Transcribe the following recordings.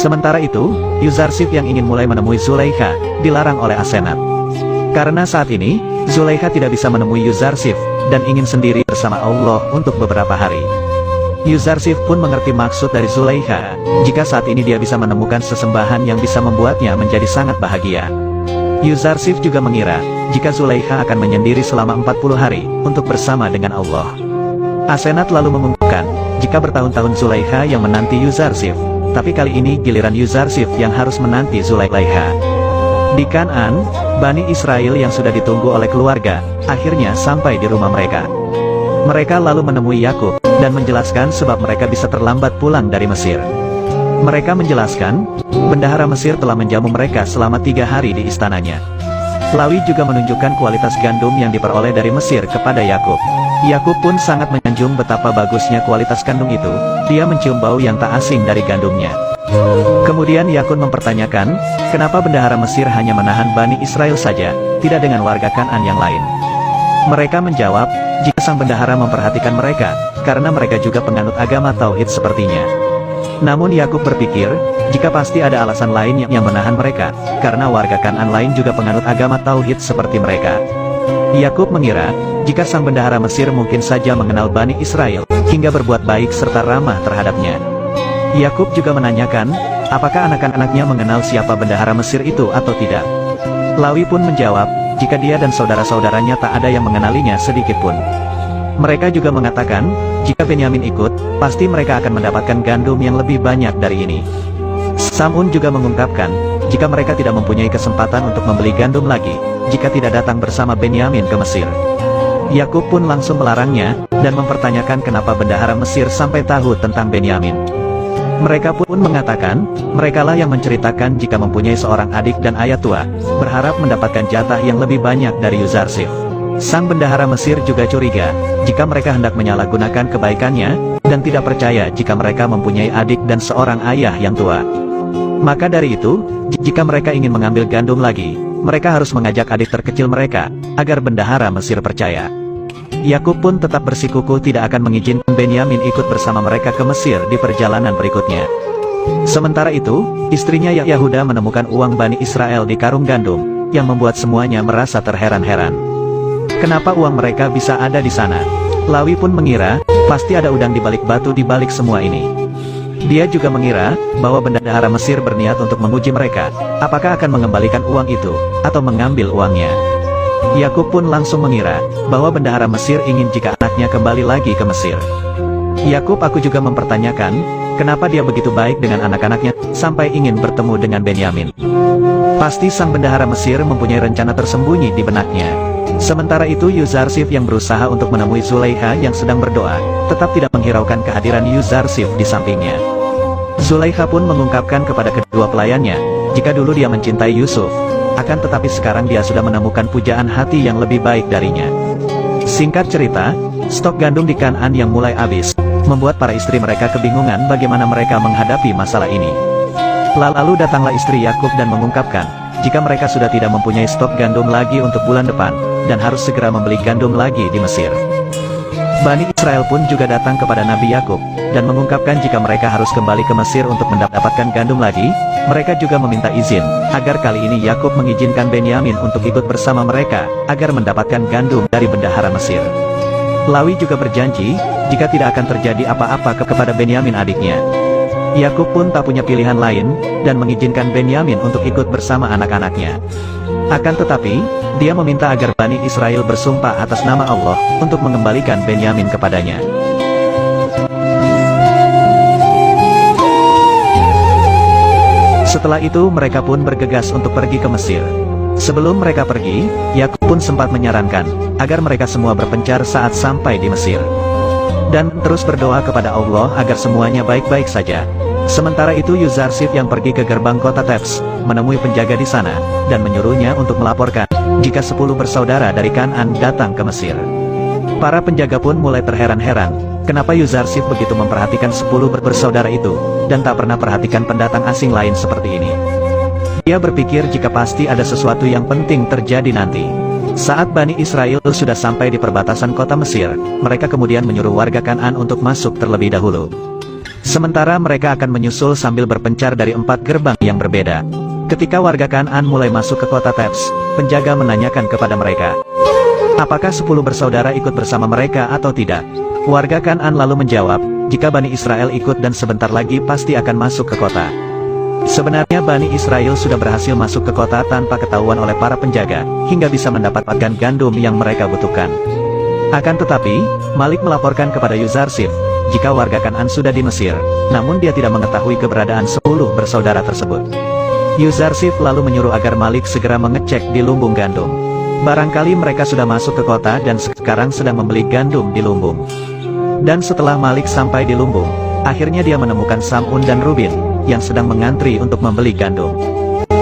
Sementara itu, Yuzarsif yang ingin mulai menemui Zulaikha, dilarang oleh Asenat. Karena saat ini, Zulaikha tidak bisa menemui Yuzarsif, dan ingin sendiri bersama Allah untuk beberapa hari. Yuzarsif pun mengerti maksud dari Zulaikha, jika saat ini dia bisa menemukan sesembahan yang bisa membuatnya menjadi sangat bahagia. Yuzarsif juga mengira, jika Zulaikha akan menyendiri selama 40 hari, untuk bersama dengan Allah. Asenat lalu mengumumkan, jika bertahun-tahun Zulaikha yang menanti Yuzarsif, tapi kali ini giliran Yuzarsif yang harus menanti Zulaikha. Di Kan'an, Bani Israel yang sudah ditunggu oleh keluarga, akhirnya sampai di rumah mereka. Mereka lalu menemui Yakub, dan menjelaskan sebab mereka bisa terlambat pulang dari Mesir. Mereka menjelaskan, bendahara Mesir telah menjamu mereka selama 3 hari di istananya. Lawi juga menunjukkan kualitas gandum yang diperoleh dari Mesir kepada Yakub. Yakub pun sangat menyanjung betapa bagusnya kualitas gandum itu, dia mencium bau yang tak asing dari gandumnya. Kemudian Yakub mempertanyakan, kenapa bendahara Mesir hanya menahan Bani Israel saja, tidak dengan warga Kan'an yang lain. Mereka menjawab, jika sang bendahara memperhatikan mereka, karena mereka juga penganut agama Tauhid sepertinya. Namun Yakub berpikir, jika pasti ada alasan lain yang menahan mereka, karena warga Kan'an lain juga penganut agama Tauhid seperti mereka. Yakub mengira, jika sang bendahara Mesir mungkin saja mengenal Bani Israel, hingga berbuat baik serta ramah terhadapnya. Yakub juga menanyakan, apakah anak-anaknya mengenal siapa bendahara Mesir itu atau tidak. Lawi pun menjawab, jika dia dan saudara-saudaranya tak ada yang mengenalinya sedikit pun. Mereka juga mengatakan, jika Benyamin ikut, pasti mereka akan mendapatkan gandum yang lebih banyak dari ini. Samun juga mengungkapkan, jika mereka tidak mempunyai kesempatan untuk membeli gandum lagi, jika tidak datang bersama Benyamin ke Mesir. Yakub pun langsung melarangnya, dan mempertanyakan kenapa bendahara Mesir sampai tahu tentang Benyamin. Mereka pun mengatakan, merekalah yang menceritakan jika mempunyai seorang adik dan ayah tua, berharap mendapatkan jatah yang lebih banyak dari Yuzarsif. Sang bendahara Mesir juga curiga, jika mereka hendak menyalahgunakan kebaikannya, dan tidak percaya jika mereka mempunyai adik dan seorang ayah yang tua. Maka dari itu, jika mereka ingin mengambil gandum lagi, mereka harus mengajak adik terkecil mereka, agar bendahara Mesir percaya. Yakub pun tetap bersikukuh tidak akan mengizinkan Benyamin ikut bersama mereka ke Mesir di perjalanan berikutnya. Sementara itu, istrinya Yahuda menemukan uang Bani Israel di karung gandum, yang membuat semuanya merasa terheran-heran. Kenapa uang mereka bisa ada di sana? Lawi pun mengira, pasti ada udang di balik batu di balik semua ini. Dia juga mengira, bahwa bendahara Mesir berniat untuk menguji mereka, apakah akan mengembalikan uang itu, atau mengambil uangnya. Yakub pun langsung mengira, bahwa bendahara Mesir ingin jika anaknya kembali lagi ke Mesir. Yakub juga mempertanyakan, kenapa dia begitu baik dengan anak-anaknya, sampai ingin bertemu dengan Benyamin. Pasti sang bendahara Mesir mempunyai rencana tersembunyi di benaknya. Sementara itu Yuzarsif yang berusaha untuk menemui Zulaikha yang sedang berdoa, tetap tidak menghiraukan kehadiran Yuzarsif di sampingnya. Zulaikha pun mengungkapkan kepada kedua pelayannya, jika dulu dia mencintai Yusuf, akan tetapi sekarang dia sudah menemukan pujaan hati yang lebih baik darinya. Singkat cerita, stok gandum di Kan'an yang mulai habis, membuat para istri mereka kebingungan bagaimana mereka menghadapi masalah ini. Lalu datanglah istri Yakub dan mengungkapkan, jika mereka sudah tidak mempunyai stok gandum lagi untuk bulan depan, dan harus segera membeli gandum lagi di Mesir. Bani Israel pun juga datang kepada Nabi Yakub, dan mengungkapkan jika mereka harus kembali ke Mesir untuk mendapatkan gandum lagi. Mereka juga meminta izin, agar kali ini Yakub mengizinkan Benyamin untuk ikut bersama mereka, agar mendapatkan gandum dari bendahara Mesir. Lawi juga berjanji, jika tidak akan terjadi apa-apa kepada Benyamin adiknya. Yakub pun tak punya pilihan lain, dan mengizinkan Benyamin untuk ikut bersama anak-anaknya. Akan tetapi, dia meminta agar Bani Israel bersumpah atas nama Allah, untuk mengembalikan Benyamin kepadanya. Setelah itu mereka pun bergegas untuk pergi ke Mesir. Sebelum mereka pergi, Yakub pun sempat menyarankan, agar mereka semua berpencar saat sampai di Mesir. Dan terus berdoa kepada Allah agar semuanya baik-baik saja. Sementara itu Yuzarsif yang pergi ke gerbang kota Tebs, menemui penjaga di sana, dan menyuruhnya untuk melaporkan, jika 10 bersaudara dari Kan'an datang ke Mesir. Para penjaga pun mulai terheran-heran, kenapa Yuzarsif begitu memperhatikan 10 bersaudara itu, dan tak pernah perhatikan pendatang asing lain seperti ini. Dia berpikir jika pasti ada sesuatu yang penting terjadi nanti. Saat Bani Israel sudah sampai di perbatasan kota Mesir, mereka kemudian menyuruh warga Kan'an untuk masuk terlebih dahulu. Sementara mereka akan menyusul sambil berpencar dari 4 gerbang yang berbeda. Ketika warga Kan'an mulai masuk ke kota Thebes, penjaga menanyakan kepada mereka, apakah 10 bersaudara ikut bersama mereka atau tidak? Warga Kan'an lalu menjawab, jika Bani Israel ikut dan sebentar lagi pasti akan masuk ke kota. Sebenarnya Bani Israel sudah berhasil masuk ke kota tanpa ketahuan oleh para penjaga, hingga bisa mendapatkan gandum yang mereka butuhkan. Akan tetapi, Malik melaporkan kepada Yuzarsif, jika warga Kan'an sudah di Mesir, namun dia tidak mengetahui keberadaan 10 bersaudara tersebut. Yuzarsif lalu menyuruh agar Malik segera mengecek di lumbung gandum. Barangkali mereka sudah masuk ke kota dan sekarang sedang membeli gandum di lumbung. Dan setelah Malik sampai di lumbung, akhirnya dia menemukan Sam'un dan Rubin, yang sedang mengantri untuk membeli gandum.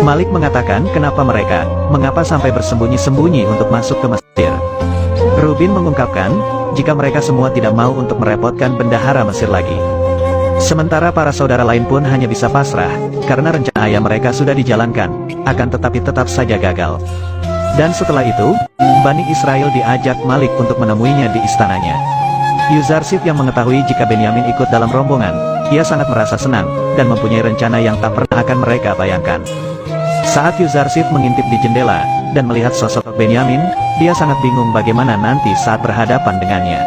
Malik mengatakan kenapa mereka, mengapa sampai bersembunyi-sembunyi untuk masuk ke Mesir. Rubin mengungkapkan, jika mereka semua tidak mau untuk merepotkan bendahara Mesir lagi. Sementara para saudara lain pun hanya bisa pasrah, karena rencana ayah mereka sudah dijalankan, akan tetapi tetap saja gagal. Dan setelah itu, Bani Israel diajak Malik untuk menemuinya di istananya. Yuzarsif yang mengetahui jika Benyamin ikut dalam rombongan, ia sangat merasa senang, dan mempunyai rencana yang tak pernah akan mereka bayangkan. Saat Yuzarsif mengintip di jendela, dan melihat sosok Benyamin, dia sangat bingung bagaimana nanti saat berhadapan dengannya.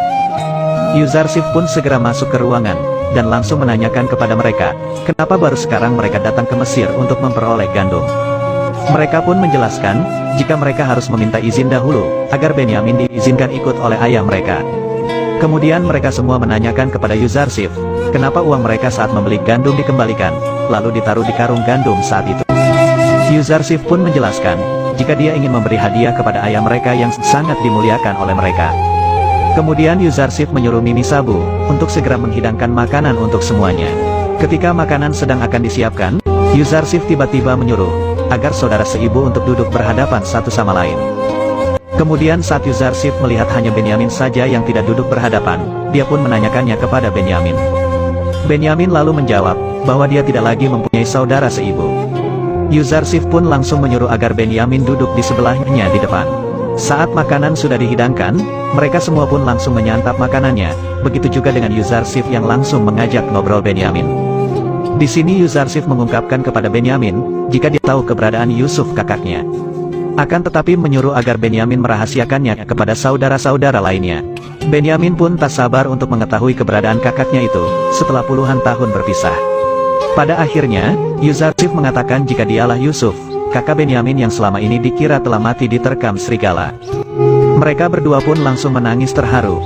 Yuzarsif pun segera masuk ke ruangan, dan langsung menanyakan kepada mereka, kenapa baru sekarang mereka datang ke Mesir untuk memperoleh gandum. Mereka pun menjelaskan, jika mereka harus meminta izin dahulu, agar Benyamin diizinkan ikut oleh ayah mereka. Kemudian mereka semua menanyakan kepada Yuzarsif, kenapa uang mereka saat membeli gandum dikembalikan, lalu ditaruh di karung gandum saat itu. Yuzarsif pun menjelaskan, jika dia ingin memberi hadiah kepada ayah mereka yang sangat dimuliakan oleh mereka. Kemudian Yuzarsif menyuruh Mimi Sabu, untuk segera menghidangkan makanan untuk semuanya. Ketika makanan sedang akan disiapkan, Yuzarsif tiba-tiba menyuruh, agar saudara seibu untuk duduk berhadapan satu sama lain. Kemudian saat Yuzarsif melihat hanya Benyamin saja yang tidak duduk berhadapan, dia pun menanyakannya kepada Benyamin. Benyamin lalu menjawab, bahwa dia tidak lagi mempunyai saudara seibu. Yuzarsif pun langsung menyuruh agar Benyamin duduk di sebelahnya di depan. Saat makanan sudah dihidangkan, mereka semua pun langsung menyantap makanannya, begitu juga dengan Yuzarsif yang langsung mengajak ngobrol Benyamin. Di sini Yuzarsif mengungkapkan kepada Benyamin, jika dia tahu keberadaan Yusuf kakaknya. Akan tetapi menyuruh agar Benyamin merahasiakannya kepada saudara-saudara lainnya. Benyamin pun tak sabar untuk mengetahui keberadaan kakaknya itu, setelah puluhan tahun berpisah. Pada akhirnya, Yuzarsif mengatakan jika dialah Yusuf, kakak Benyamin yang selama ini dikira telah mati diterkam serigala. Mereka berdua pun langsung menangis terharu.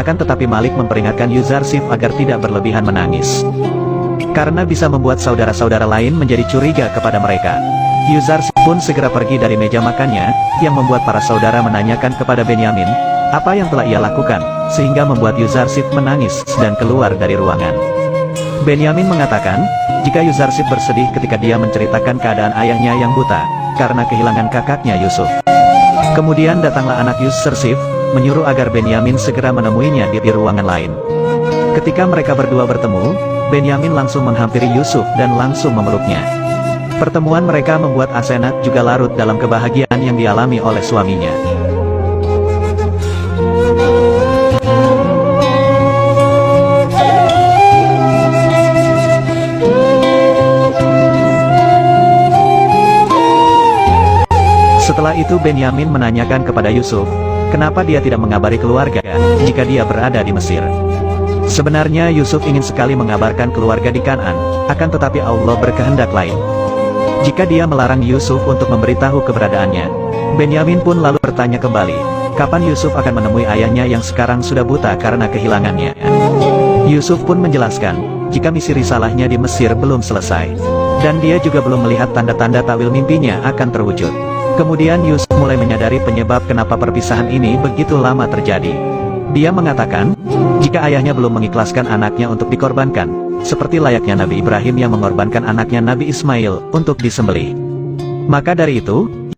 Akan tetapi Malik memperingatkan Yuzarsif agar tidak berlebihan menangis, karena bisa membuat saudara-saudara lain menjadi curiga kepada mereka. Yuzarsif pun segera pergi dari meja makannya, yang membuat para saudara menanyakan kepada Benyamin, apa yang telah ia lakukan, sehingga membuat Yuzarsif menangis dan keluar dari ruangan. Benyamin mengatakan, jika Yuzarsif bersedih ketika dia menceritakan keadaan ayahnya yang buta, karena kehilangan kakaknya Yusuf. Kemudian datanglah anak Yuzarsif, menyuruh agar Benyamin segera menemuinya di ruangan lain. Ketika mereka berdua bertemu, Benyamin langsung menghampiri Yusuf dan langsung memeluknya. Pertemuan mereka membuat Asenat juga larut dalam kebahagiaan yang dialami oleh suaminya. Setelah itu Benyamin menanyakan kepada Yusuf, kenapa dia tidak mengabari keluarga, jika dia berada di Mesir. Sebenarnya Yusuf ingin sekali mengabarkan keluarga di Kan'an, akan tetapi Allah berkehendak lain. Jika dia melarang Yusuf untuk memberitahu keberadaannya, Benyamin pun lalu bertanya kembali, kapan Yusuf akan menemui ayahnya yang sekarang sudah buta karena kehilangannya. Yusuf pun menjelaskan, jika misi risalahnya di Mesir belum selesai, dan dia juga belum melihat tanda-tanda takwil mimpinya akan terwujud. Kemudian Yusuf mulai menyadari penyebab kenapa perpisahan ini begitu lama terjadi. Dia mengatakan, jika ayahnya belum mengikhlaskan anaknya untuk dikorbankan, seperti layaknya Nabi Ibrahim yang mengorbankan anaknya Nabi Ismail untuk disembelih. Maka dari itu,